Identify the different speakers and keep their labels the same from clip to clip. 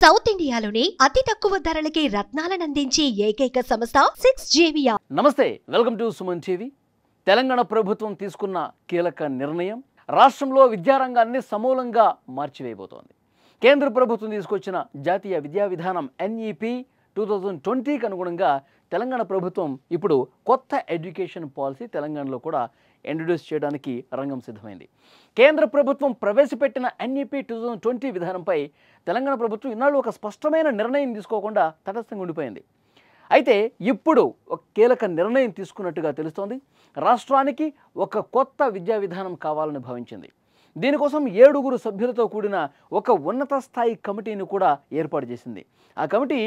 Speaker 1: South ఇండియాలోనే అతి తక్కువ ధరలకి రత్నాలనందించే ఏకైక సంస్థ 6JVR.
Speaker 2: నమస్తే, welcome to Suman TV. Telangana ప్రభుత్వం తీసుకున్న కీలక నిర్ణయం రాష్ట్రంలో విద్యారంగాన్ని సమూలంగా మార్చివేయబోతోంది. కేంద్ర ప్రభుత్వం తీసుకొచ్చిన జాతీయ విద్యా విధానం NEP 2020కి అనుగుణంగా తెలంగాణ ప్రభుత్వం ఇప్పుడు కొత్త ఎడ్యుకేషన్ పాలసీ తెలంగాణలో కూడా ఇంట్రడ్యూస్ చేయడానికి రంగం సిద్ధమైంది. కేంద్ర ప్రభుత్వం ప్రవేశపెట్టిన NEP 2020 విధానంపై తెలంగాణ ప్రభుత్వం ఇన్నాళ్ళు ఒక స్పష్టమైన నిర్ణయం తీసుకోకుండా తటస్థంగా ఉండిపోయింది. అయితే ఇప్పుడు ఒక కీలక నిర్ణయం తీసుకున్నట్టుగా తెలుస్తోంది. రాష్ట్రానికి ఒక కొత్త విద్యా విధానం కావాలని భావించింది. దీనికోసం 7 సభ్యులతో కూడిన ఒక ఉన్నత స్థాయి కమిటీని కూడా ఏర్పాటు చేసింది. ఆ కమిటీ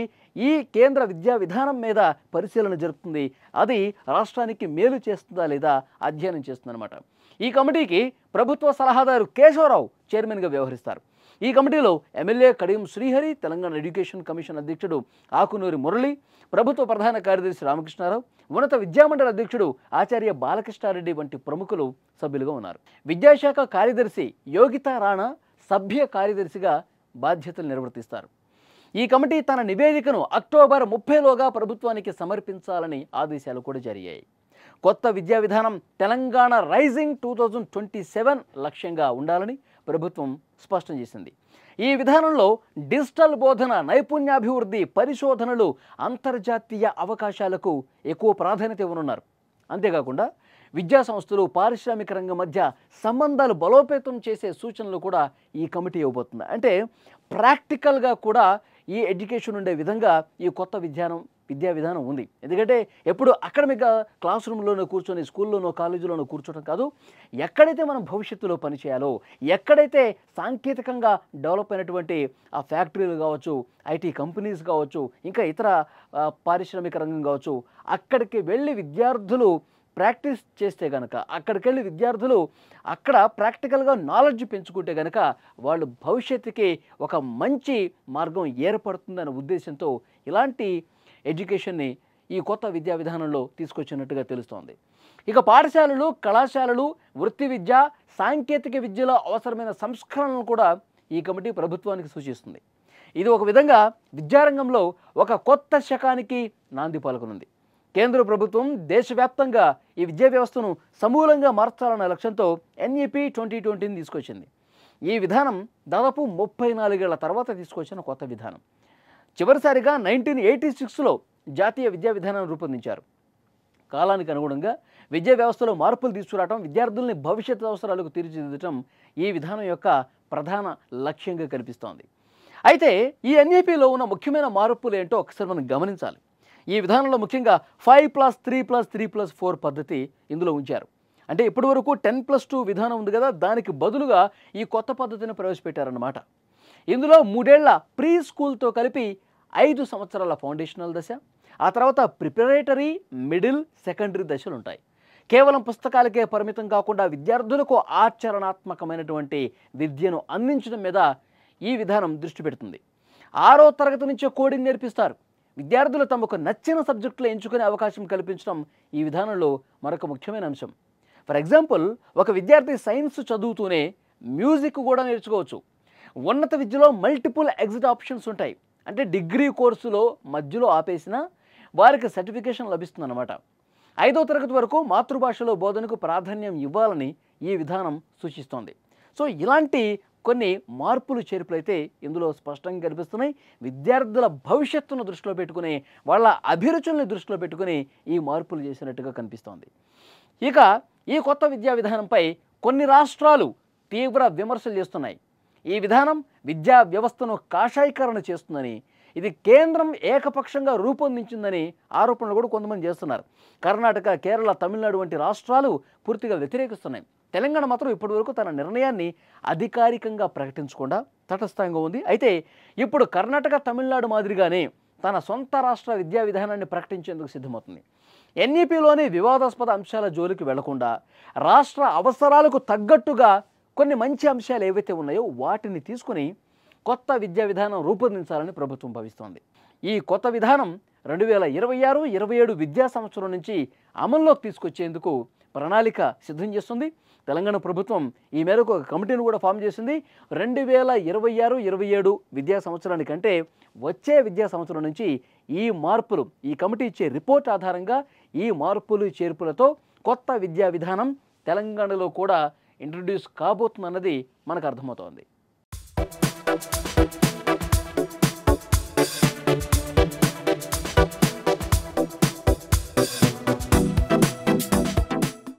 Speaker 2: ఈ కేంద్ర విద్యా విధానం మీద పరిశీలన జరుపుతుంది. అది రాష్ట్రానికి మేలు చేస్తుందా లేదా అధ్యయనం చేస్తుందన్నమాట. ఈ కమిటీకి ప్రభుత్వ సలహాదారు కేశవరావు చైర్మన్గా వ్యవహరిస్తారు. ఈ కమిటీలో MLA Kadiyam Srihari, Telangana education commission అధ్యక్షుడు ఆకునూరి మురళి, ప్రభుత్వ ప్రధాన కార్యదర్శి రామకృష్ణారావు, ఉన్నత విద్యామండలి అధ్యక్షుడు ఆచార్య బాలకృష్ణారెడ్డి వంటి ప్రముఖులు సభ్యులుగా ఉన్నారు. విద్యాశాఖ కార్యదర్శి యోగితా రాణా సభ్య కార్యదర్శిగా బాధ్యతలు నిర్వర్తిస్తారు. ఈ కమిటీ తన నివేదికను అక్టోబర్ 30లోగా ప్రభుత్వానికి సమర్పించాలని ఆదేశాలు కూడా జారీ అయ్యాయి. కొత్త విద్యా విధానం తెలంగాణ రైజింగ్ 2027 లక్ష్యంగా ఉండాలని ప్రభుత్వం స్పష్టం చేసింది. ఈ విధానంలో డిజిటల్ బోధన, నైపుణ్యాభివృద్ధి, పరిశోధనలు, అంతర్జాతీయ అవకాశాలకు ఎక్కువ ప్రాధాన్యత ఇవ్వనున్నారు. అంతేకాకుండా విద్యా సంస్థలు, పారిశ్రామిక రంగం మధ్య సంబంధాలు బలోపేతం చేసే సూచనలు కూడా ఈ కమిటీ ఇవ్వబోతుంది. అంటే ప్రాక్టికల్గా కూడా ఈ ఎడ్యుకేషన్ ఉండే విధంగా ఈ కొత్త విద్యా విధానం ఉంది. ఎందుకంటే ఎప్పుడు అకాడమిక్గా క్లాస్ రూమ్లోనో కూర్చొని, స్కూల్లోనో కాలేజీలోనో కూర్చోవడం కాదు, ఎక్కడైతే మనం భవిష్యత్తులో పనిచేయాలో, ఎక్కడైతే సాంకేతికంగా డెవలప్ అయినటువంటి ఆ ఫ్యాక్టరీలు కావచ్చు, IT కంపెనీస్ కావచ్చు, ఇంకా ఇతర పారిశ్రామిక రంగం కావచ్చు, అక్కడికి వెళ్ళి విద్యార్థులు ప్రాక్టీస్ చేస్తే కనుక, అక్కడికి వెళ్ళి విద్యార్థులు అక్కడ ప్రాక్టికల్గా నాలెడ్జ్ పెంచుకుంటే కనుక వాళ్ళు భవిష్యత్తుకి ఒక మంచి మార్గం ఏర్పడుతుందనే ఉద్దేశంతో ఇలాంటి ఎడ్యుకేషన్ని ఈ కొత్త విద్యా విధానంలో తీసుకొచ్చినట్టుగా తెలుస్తోంది. ఇక పాఠశాలలు, కళాశాలలు, వృత్తి విద్య, సాంకేతిక విద్యలో అవసరమైన సంస్కరణలను కూడా ఈ కమిటీ ప్రభుత్వానికి సూచిస్తుంది. ఇది ఒక విధంగా విద్యారంగంలో ఒక కొత్త శకానికి నాంది పలుకనుంది. కేంద్ర ప్రభుత్వం దేశవ్యాప్తంగా ఈ విద్యా వ్యవస్థను సమూలంగా మార్చాలన్న లక్ష్యంతో NEP 2020ని తీసుకొచ్చింది. ఈ విధానం దాదాపు 34 ఏళ్ల తర్వాత తీసుకొచ్చిన కొత్త విధానం. చివరిసారిగా 1986లో జాతీయ విద్యా విధానాన్ని రూపొందించారు. కాలానికి అనుగుణంగా విద్యా వ్యవస్థలో మార్పులు తీసుకురావడం, విద్యార్థుల్ని భవిష్యత్తు అవసరాలకు తీర్చిదిద్దటం ఈ విధానం యొక్క ప్రధాన లక్ష్యంగా కనిపిస్తోంది. అయితే ఈ NEPలో ఉన్న ముఖ్యమైన మార్పులు ఏంటో ఒకసారి మనం గమనించాలి. ఈ విధానంలో ముఖ్యంగా 5+3+3+4 పద్ధతి ఇందులో ఉంచారు. అంటే ఇప్పటి వరకు 10+2 విధానం ఉంది కదా, దానికి బదులుగా ఈ కొత్త పద్ధతిని ప్రవేశపెట్టారన్నమాట. ఇందులో 3 ఏళ్ల ప్రీ స్కూల్తో కలిపి 5 సంవత్సరాల ఫౌండేషనల్ దశ, ఆ తర్వాత ప్రిపరేటరీ, మిడిల్, సెకండరీ దశలు ఉంటాయి. కేవలం పుస్తకాలకే పరిమితం కాకుండా విద్యార్థులకు ఆచరణాత్మకమైనటువంటి విద్యను అందించడం మీద ఈ విధానం దృష్టి పెడుతుంది. 6వ తరగతి నుంచే కోడింగ్ నేర్పిస్తారు. విద్యార్థులు తమకు నచ్చిన సబ్జెక్టులు ఎంచుకునే అవకాశం కల్పించడం ఈ విధానంలో మరొక ముఖ్యమైన అంశం. ఫర్ ఎగ్జాంపుల్, ఒక విద్యార్థి సైన్స్ చదువుతూనే మ్యూజిక్ కూడా నేర్చుకోవచ్చు. ఉన్నత విద్యలో మల్టిపుల్ ఎగ్జిట్ ఆప్షన్స్ ఉంటాయి. అంటే డిగ్రీ కోర్సులో మధ్యలో ఆపేసినా వారికి సర్టిఫికేషన్ లభిస్తుందన్నమాట. 5వ తరగతి వరకు మాతృభాషలో బోధనకు ప్రాధాన్యం ఇవ్వాలని ఈ విధానం సూచిస్తోంది. సో ఇలాంటి కొన్ని మార్పులు చేర్పులైతే ఇందులో స్పష్టంగా కనిపిస్తున్నాయి. విద్యార్థుల భవిష్యత్తును దృష్టిలో పెట్టుకుని, వాళ్ళ అభిరుచుల్ని దృష్టిలో పెట్టుకుని ఈ మార్పులు చేసినట్టుగా కనిపిస్తోంది. ఇక ఈ కొత్త విద్యా విధానంపై కొన్ని రాష్ట్రాలు తీవ్ర విమర్శలు చేస్తున్నాయి. ఈ విధానం విద్యా వ్యవస్థను కాషాయీకరణ చేస్తుందని, ఇది కేంద్రం ఏకపక్షంగా రూపొందించిందని ఆరోపణలు కూడా కొంతమంది చేస్తున్నారు. కర్ణాటక, కేరళ, తమిళనాడు వంటి రాష్ట్రాలు పూర్తిగా వ్యతిరేకిస్తున్నాయి. తెలంగాణ మాత్రం ఇప్పటివరకు తన నిర్ణయాన్ని అధికారికంగా ప్రకటించకుండా తటస్థంగా ఉంది. అయితే ఇప్పుడు కర్ణాటక, తమిళనాడు మాదిరిగానే తన సొంత రాష్ట్ర విద్యా విధానాన్ని ప్రకటించేందుకు సిద్ధమవుతుంది. NEPలోని వివాదాస్పద అంశాల జోలికి వెళ్లకుండా రాష్ట్ర అవసరాలకు తగ్గట్టుగా కొన్ని మంచి అంశాలు ఏవైతే ఉన్నాయో వాటిని తీసుకుని కొత్త విద్యా విధానం రూపొందించాలని ప్రభుత్వం భావిస్తోంది. ఈ కొత్త విధానం 2026-27 విద్యా సంవత్సరం నుంచి అమల్లోకి తీసుకొచ్చేందుకు ప్రణాళిక సిద్ధం చేస్తుంది. తెలంగాణ ప్రభుత్వం ఈ మేరకు ఒక కమిటీని కూడా ఫామ్ చేసింది. 2026-27 విద్యా సంవత్సరానికంటే వచ్చే విద్యా సంవత్సరం నుంచి ఈ మార్పులు, ఈ కమిటీ ఇచ్చే రిపోర్ట్ ఆధారంగా ఈ మార్పులు చేర్పులతో కొత్త విద్యా విధానం తెలంగాణలో కూడా ఇంట్రడ్యూస్ కాబోతుందన్నది మనకు అర్థమవుతోంది.